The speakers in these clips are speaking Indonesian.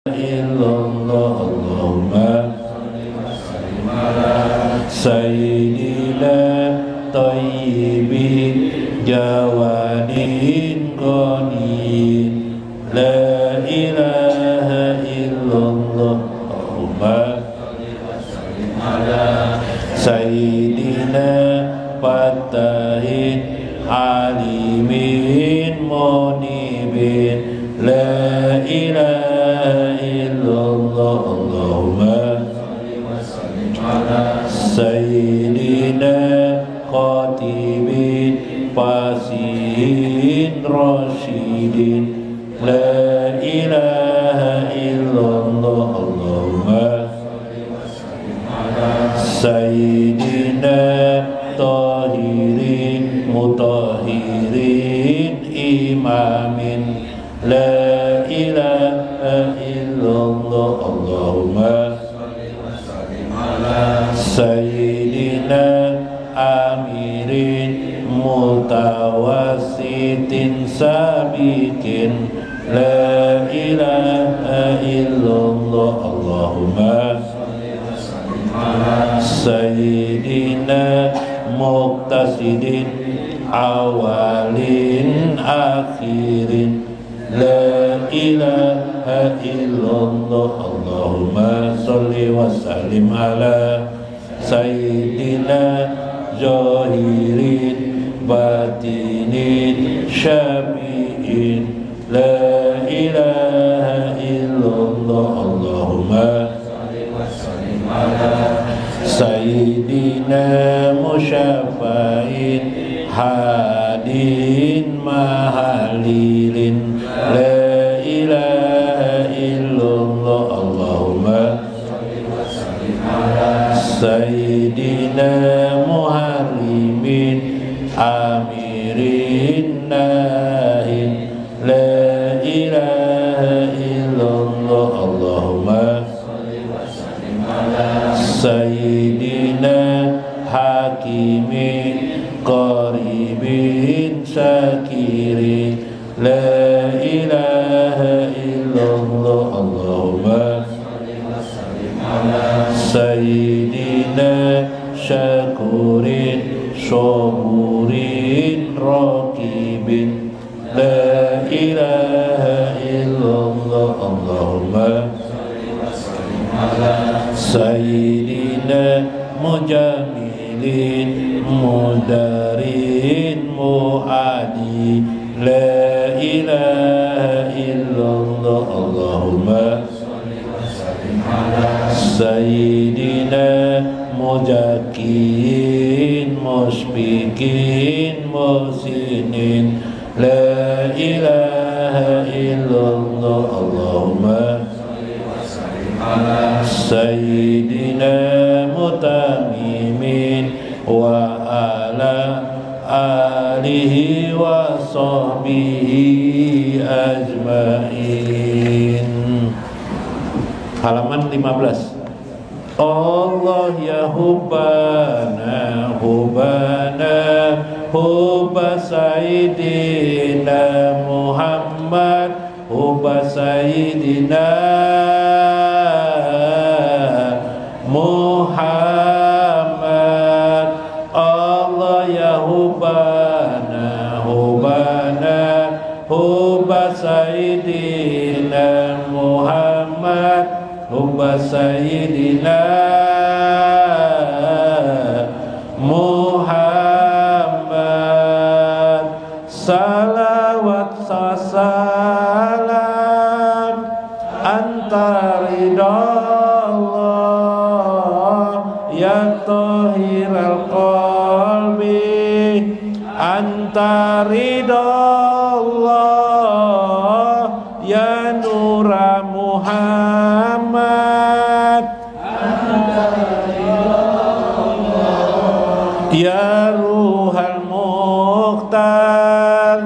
illallah Allahumma sayyidina tayyibin jawadin qanin la ilaha illallah Allahumma sayyidina fatahin alimin munibin la ilaha illallah Allahumma sayyidina khatibin fasihin rasyidin la ilaha illallah Allahumma sayyidina tahirin mutahirin imamin la ilaha illallah Allahumma sayyidina amirin mutawassitin sabiqin la ilaha illallah Allahumma sayyidina muqtasidin awalin akhirin la ilaha illallah Allahumma salli wa sallim ala sayyidina zahirin batinin syafi'in la ilaha illallah Allahumma sayyidina musyafa'in hadin mahalilin la ilaha illallah Allahumma sayyidina muharrimin amirin nahin la ilaha illallah Allahumma sayyidina hakimin qaribin syakirin la ilaha illallah Allahumma sayyidina syakurin syaburin rakibin la ilaha illallah Allahumma sayyidina mujamilin mudarin muadi la ilaha illallah Allahumma sayyidina mujakin musbikin musinin la ilaha illallah Allahumma sayyidina mutamimin wa ala alihi wa sahbihi ajmain. Halaman 15. Allah ya hubbana hubbana hubba sayyidina Muhammad hubba sayyidina Muhammad. Allah ya hubbana hubbana hubba sayyidina Muhammad hubba sayyidina Muhammad. Salawat salam anta ridallah ya tahiral qalbi anta ridallah ya nura Muhammad ya ruhal mukhtar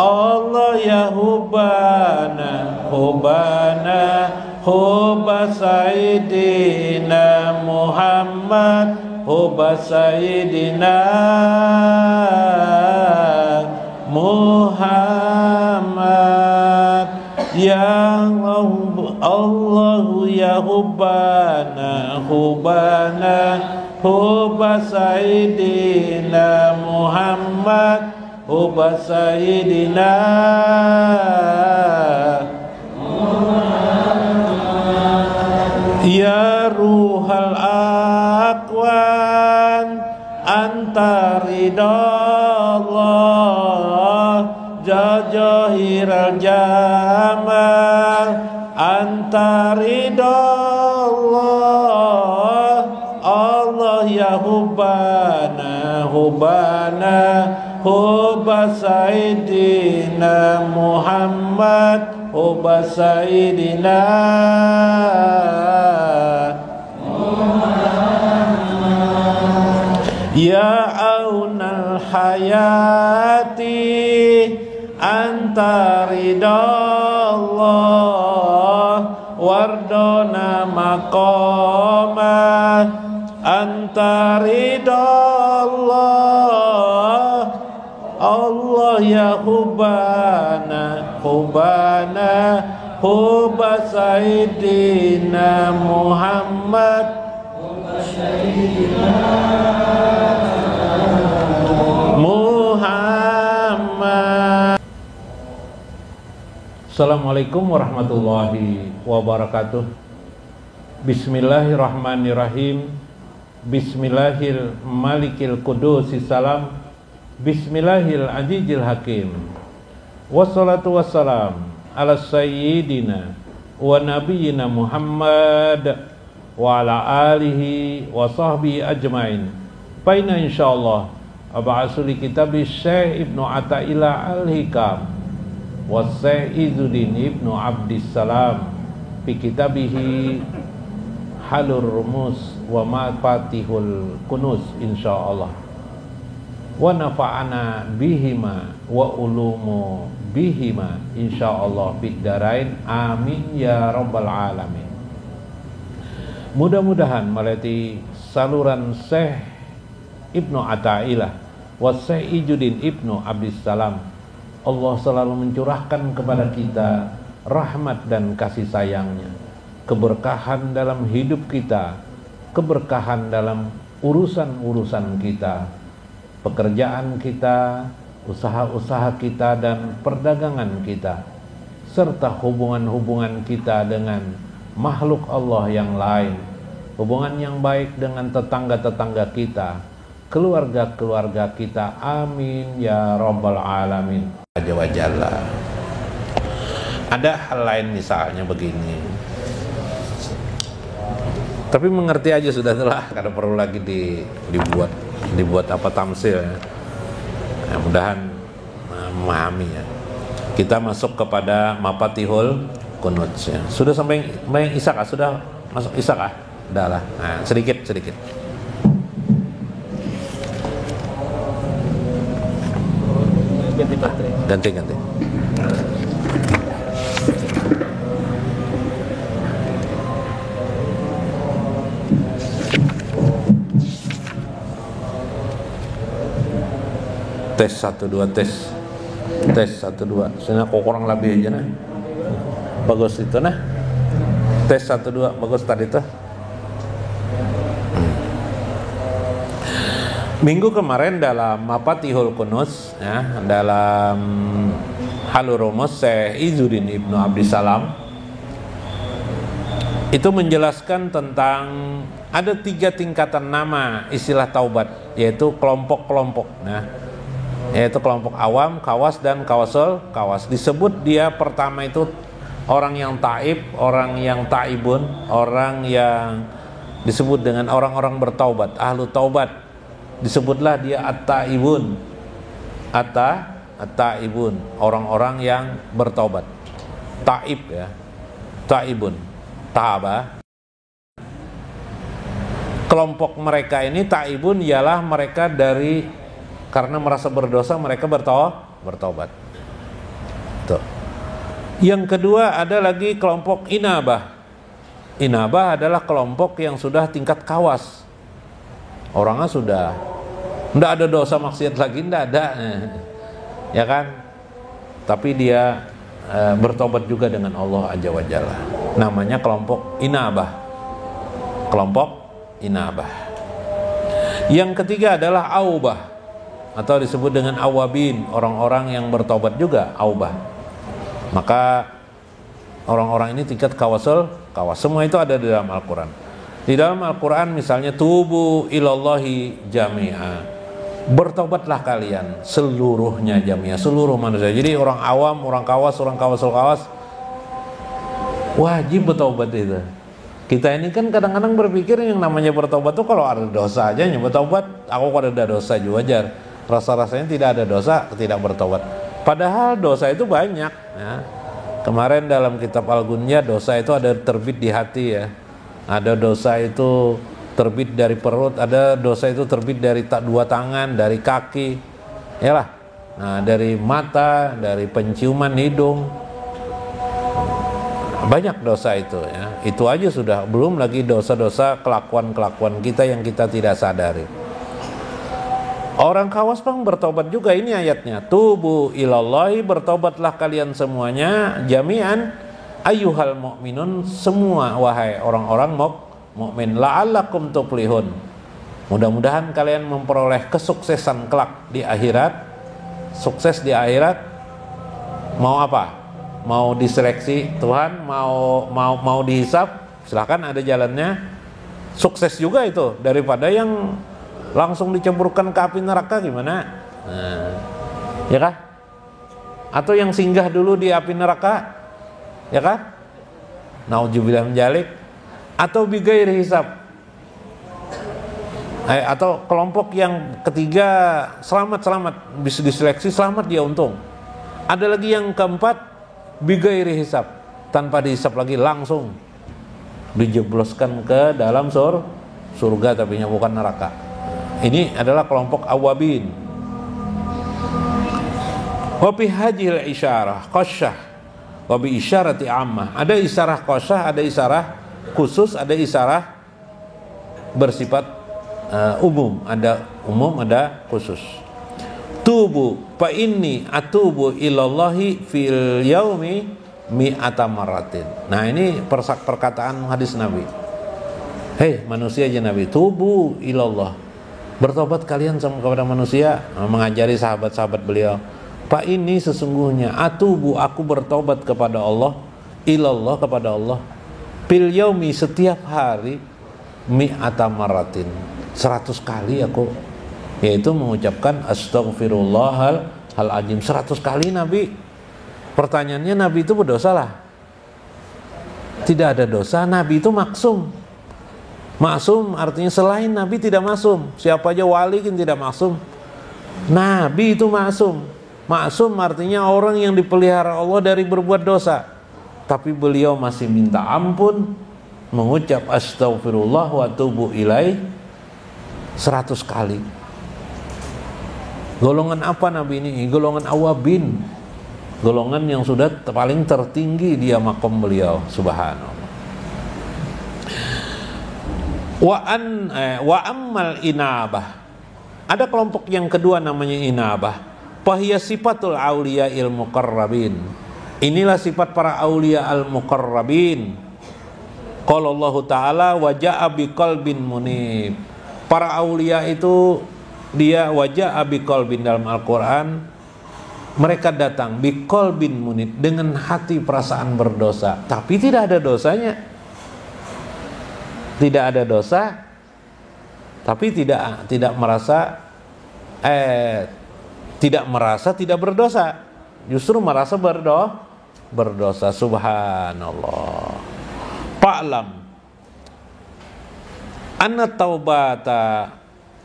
Allah ya hubbana hubbana hubba sayyidina Muhammad hubba sayyidina Muhammad. Ya Allah ya Hubbana Hubba Sayyidina Muhammad Hubba Sayyidina Ya Ruhal Aqwan Anta ridallah Jajahiral Jamal Anta ridallah Allah ya Hubbana Hubba Sayyidina Muhammad Hubba Sayyidina Ya aunal hayati Anta ridallah Wardona maqamah Anta ridallah Allah ya Hubbana Hubba Sayyidina Muhammad Muhammad. Assalamualaikum warahmatullahi wabarakatuh. Bismillahirrahmanirrahim. Bismillahil malikil qudusis salam. Bismillahil azizil hakim. Wassalatu wassalam ala sayyidina wa nabiyyina Muhammad wa ala alihi wa sahbihi ajmain. Faina insyaallah ab'asu li kitabi Syekh Ibnu Athaillah Al-Hikam wa Syekh Izzuddin Ibnu Abdissalam fi kitabihi Halur Rumus wa Mafatihul Kunuz insyaallah. Wa nafa'ana bihima wa ulumu bihima insyaallah fid darain amin ya rabbal alamin. Mudah-mudahan melalui saluran Syekh Ibnu Athaillah wa Syekh Izzuddin Ibnu Abdissalam Allah selalu mencurahkan kepada kita rahmat dan kasih sayangnya, keberkahan dalam hidup kita, keberkahan dalam urusan-urusan kita, pekerjaan kita, usaha-usaha kita dan perdagangan kita, serta hubungan-hubungan kita dengan makhluk Allah yang lain, hubungan yang baik dengan tetangga-tetangga kita, keluarga-keluarga kita, amin ya rabbal alamin. Azza wa Jalla. Ada hal lain misalnya begini, tapi mengerti aja sudah telah, kada perlu lagi dibuat apa tamsil ya. Mudahan memahami ya. Kita masuk kepada Mafatihul Kunuz ya. Sudah sampai Isak ah? Sudah masuk Isak ah? Udah lah. Nah, sedikit. Ganti. Tes 1 2 tes 1 2. Sana kok kurang lebih aja nah. Bagus itu nah. Tes 1 2 bagus tadi tuh. Minggu kemarin dalam Mafatihul Kunuz ya, dalam Halur Rumus Syekh Izzuddin Ibnu Abdissalam itu menjelaskan tentang ada 3 tingkatan nama istilah taubat, yaitu kelompok-kelompok. Nah, yaitu kelompok awam, kawas dan kawasul kawas. Disebut dia pertama itu orang yang taib, orang yang taibun, orang yang disebut dengan orang-orang bertaubat, ahlu taubat. Disebutlah dia at-taibun. At-taibun, orang-orang yang bertaubat. Taib ya. Taibun. Tahaba. Kelompok mereka ini taibun ialah mereka dari karena merasa berdosa mereka bertaubat. Tuh. Yang kedua ada lagi kelompok inabah. Inabah adalah kelompok yang sudah tingkat kawas. Orangnya sudah enggak ada dosa maksiat lagi, enggak ada. Ya kan? Tapi dia bertobat juga dengan Allah Azza wa Jalla. Namanya kelompok inabah. Kelompok inabah. Yang ketiga adalah aubah, atau disebut dengan awabin, orang-orang yang bertobat juga, aubah. Maka orang-orang ini tingkat kawas. Semua itu ada di dalam Al-Quran. Di dalam Al-Quran misalnya tubu ilallahi jami'a, bertobatlah kalian seluruhnya, jami'a, seluruh manusia. Jadi orang awam, orang kawasul kawas wajib bertobat itu. Kita ini kan kadang-kadang berpikir yang namanya bertobat tuh kalau ada dosa aja bertobat. Aku kalau ada dosa juga wajar. Rasa-rasanya tidak ada dosa, tidak bertobat. Padahal dosa itu banyak ya. Kemarin dalam kitab Al-Gunya, dosa itu ada terbit di hati ya. Ada dosa itu terbit dari perut, ada dosa itu terbit dari dua tangan, dari kaki, yalah. Nah, dari mata, dari penciuman hidung, banyak dosa itu ya. Itu aja sudah, belum lagi dosa-dosa kelakuan kita yang kita tidak sadari. Orang kawas pun bertobat juga, ini ayatnya. Tubu ilallahi, bertobatlah kalian semuanya, jami'an ayyuhal mu'minun, semua wahai orang-orang mukmin, la'allakum tuflihun. Mudah-mudahan kalian memperoleh kesuksesan kelak di akhirat. Sukses di akhirat mau apa? Mau diseleksi Tuhan, mau dihisab, silahkan, ada jalannya. Sukses juga itu daripada yang langsung dicemburkan ke api neraka, gimana? Nah, ya kah? Atau yang singgah dulu di api neraka, ya kan? Nauzubillah min dzalik. Atau bighairi hisab. Atau kelompok yang ketiga selamat, bisa diseleksi, selamat, dia untung. Ada lagi yang keempat, bighairi hisab, tanpa dihisab lagi, langsung dijebloskan ke dalam surga, tapi bukan neraka. Ini adalah kelompok awabin. Wa fi hadhil isyarah qasyah wa bi isyarati ammah. Ada isyarah qasyah, ada isyarah khusus, ada isyarah bersifat umum, ada khusus. Tubu fa inni atubu ilallahi fil yaumi mi'ata maratin. Nah, ini perkataan hadis Nabi. Hei manusia aja Nabi, tubu ilallah, bertobat kalian sama kepada manusia, mengajari sahabat-sahabat beliau. Pak, ini sesungguhnya atubu, aku bertobat kepada Allah, ilallah, kepada Allah, fil yaumi, setiap hari, mi'ata maratin, 100 kali aku, yaitu mengucapkan astaghfirullahal azim 100 kali. Nabi, pertanyaannya, Nabi itu berdosa lah? Tidak ada dosa. Nabi itu maksum. Maksum artinya selain Nabi tidak maksum. Siapa aja wali kan tidak maksum. Nabi itu maksum. Maksum artinya orang yang dipelihara Allah dari berbuat dosa. Tapi beliau masih minta ampun, mengucap astaghfirullah wa atubu ilaih 100 kali. Golongan apa Nabi ini? Golongan awabin. Golongan yang sudah paling tertinggi dia makom beliau, subhanallah. Wa ammal inabah. Ada kelompok yang kedua namanya inabah. Fahiya sifatul auliya il muqarrabin. Inilah sifat para aulia al muqarrabin. Qala Allah Ta'ala wa ja'a biqalbin munib. Para aulia itu dia waja'a biqalbin dalam Al-Qur'an, mereka datang biqalbin munib, dengan hati perasaan berdosa, tapi tidak ada dosanya. Tidak ada dosa, tapi tidak merasa tidak berdosa, justru merasa berdosa. Subhanallah. Fa'lam anna taubata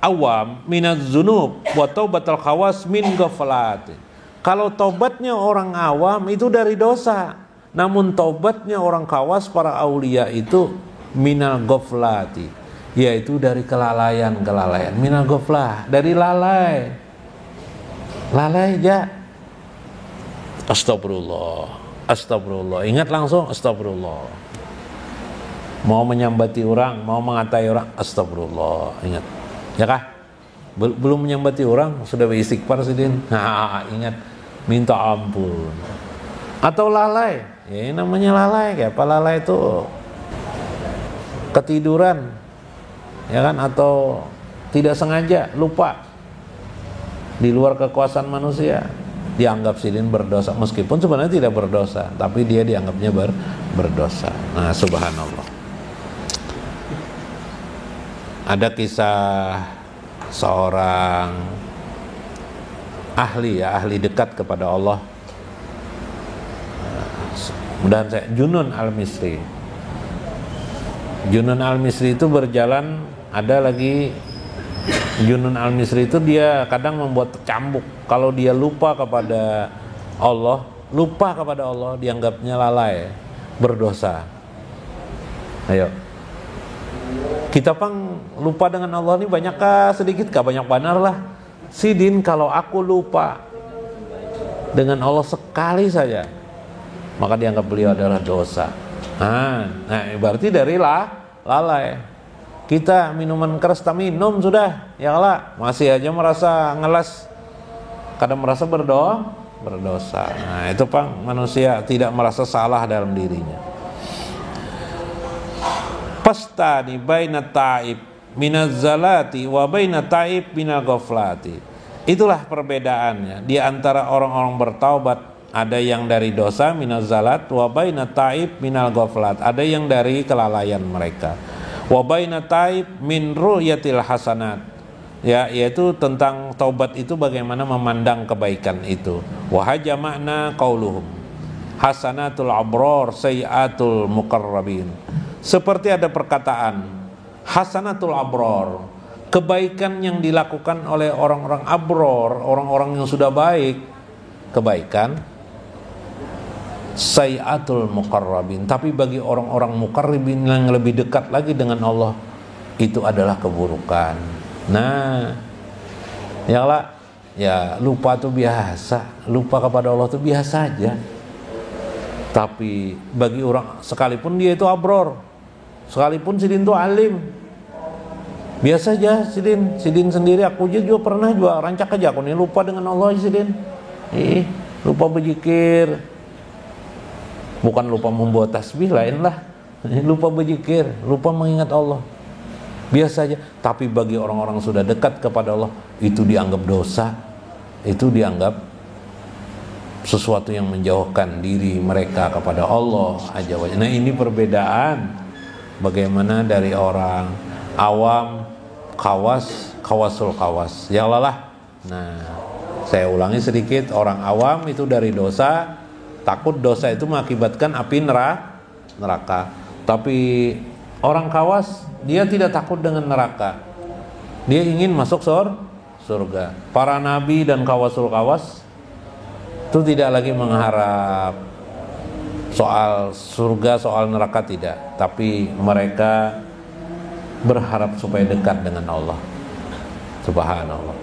awam minaz zunub wa taubatul khawas min ghaflat. Kalau taubatnya orang awam itu dari dosa, namun taubatnya orang khawas, para aulia itu minal ghaflati, yaitu dari kelalaian. Minal ghaflah, dari lalai aja. Astagfirullah. Ingat langsung astagfirullah. Mau menyambati orang, mau mengatai orang, astagfirullah. Ingat, ya kah? Belum menyambati orang sudah beristighfar sidin. Ingat, minta ampun. Atau lalai, ya ini namanya lalai. Kayak apa lalai itu? Ketiduran, ya kan? Atau tidak sengaja, lupa, di luar kekuasaan manusia, dianggap sidin berdosa, meskipun sebenarnya tidak berdosa, tapi dia dianggapnya berdosa. Nah, subhanallah. Ada kisah seorang ahli dekat kepada Allah. Mudahan saya, Junun al-Misri. Junun al-Misri itu berjalan, ada lagi Junun al-Misri itu dia kadang membuat cambuk. Kalau dia lupa kepada Allah, dianggapnya lalai, berdosa. Ayo, kita pang lupa dengan Allah ini banyakkah sedikit? Banyak benar lah. Sidin, kalau aku lupa dengan Allah sekali saja, maka dianggap beliau adalah dosa. Nah berarti dari lalai. Kita minuman keras tak minum sudah, ya lah, masih aja merasa ngelas, kadang merasa berdosa. Nah itu pang manusia tidak merasa salah dalam dirinya. Pastani baina ta'ib minaz zalati wa baina ta'ib minal ghaflati. Itulah perbedaannya di antara orang-orang bertaubat. Ada yang dari dosa minaz zalat, wa baina ta'ib minal ghaflat. Ada yang dari kelalaian mereka. Wa baina ta'ib min ru'yatil hasanat. Ya, yaitu tentang taubat itu bagaimana memandang kebaikan itu. Wa haja makna qauluhum hasanatul abrar sayyatul muqarrabin. Seperti ada perkataan hasanatul abrar, kebaikan yang dilakukan oleh orang-orang abror, orang-orang yang sudah baik, kebaikan. Sayyatul muqarrabin, tapi bagi orang-orang muqarrabin yang lebih dekat lagi dengan Allah, itu adalah keburukan. Nah, ya lupa itu biasa, lupa kepada Allah itu biasa aja. Tapi bagi orang, sekalipun dia itu abror, sekalipun sidin itu alim, biasa aja sidin sendiri. Aku juga pernah juga rancak aja, aku nih lupa dengan Allah sidin, lupa berzikir. Bukan lupa membuat tasbih, lain lah. Lupa berzikir, lupa mengingat Allah, biasa aja. Tapi bagi orang-orang sudah dekat kepada Allah, itu dianggap dosa, itu dianggap sesuatu yang menjauhkan diri mereka kepada Allah aja. Nah ini perbedaan bagaimana dari orang awam, kawasul kawas. Ya Allah lah. Nah saya ulangi sedikit, orang awam itu dari dosa, takut dosa itu mengakibatkan api neraka. Tapi orang kawas, dia tidak takut dengan neraka, dia ingin masuk surga. Para nabi dan kawasul kawas itu tidak lagi mengharap soal surga, soal neraka, tidak. Tapi mereka berharap supaya dekat dengan Allah. Subhanallah.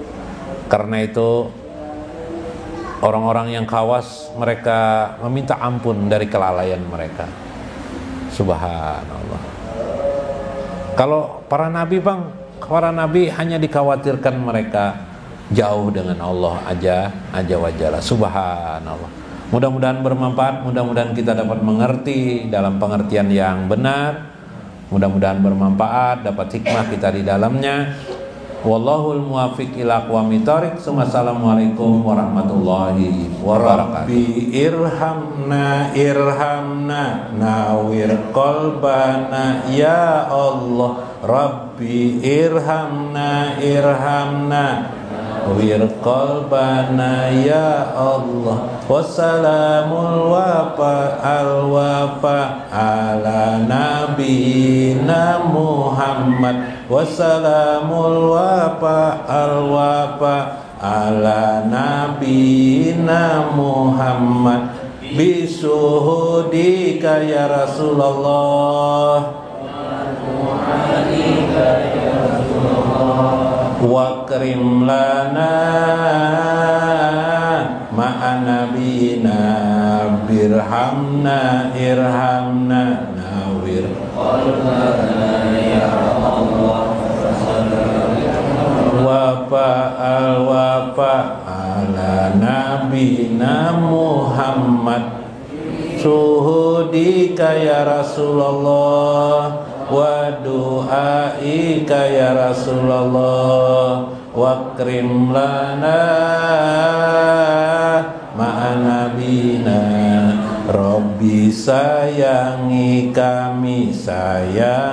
Karena itu orang-orang yang kawas, mereka meminta ampun dari kelalaian mereka. Subhanallah. Kalau para nabi hanya dikhawatirkan mereka jauh dengan Allah aja wajalah. Subhanallah. Mudah-mudahan bermanfaat, mudah-mudahan kita dapat mengerti dalam pengertian yang benar. Mudah-mudahan bermanfaat, dapat hikmah kita di dalamnya. Wallahul muwaffiq ila aqwamit thoriq. Assalamualaikum warahmatullahi wabarakatuh. Rabbi irhamna nawir qalbana ya Allah. Rabbi irhamna nawir qalbana ya Allah. Wassalamul wafa ala nabiyina Muhammad. Wassalamul wafa ala nabiyina Muhammad. Bisuhudika ya Rasulullah, wa karim lana ma'an nabiyina birhamna irhamna nawir qalbana ya Allah. Wafa ala nabiyina Muhammad. syuhudika ya Rasulullah wa du'aika ya Rasulullah wa krim lana ma'anabina. Rabbi sayangi kami, sayang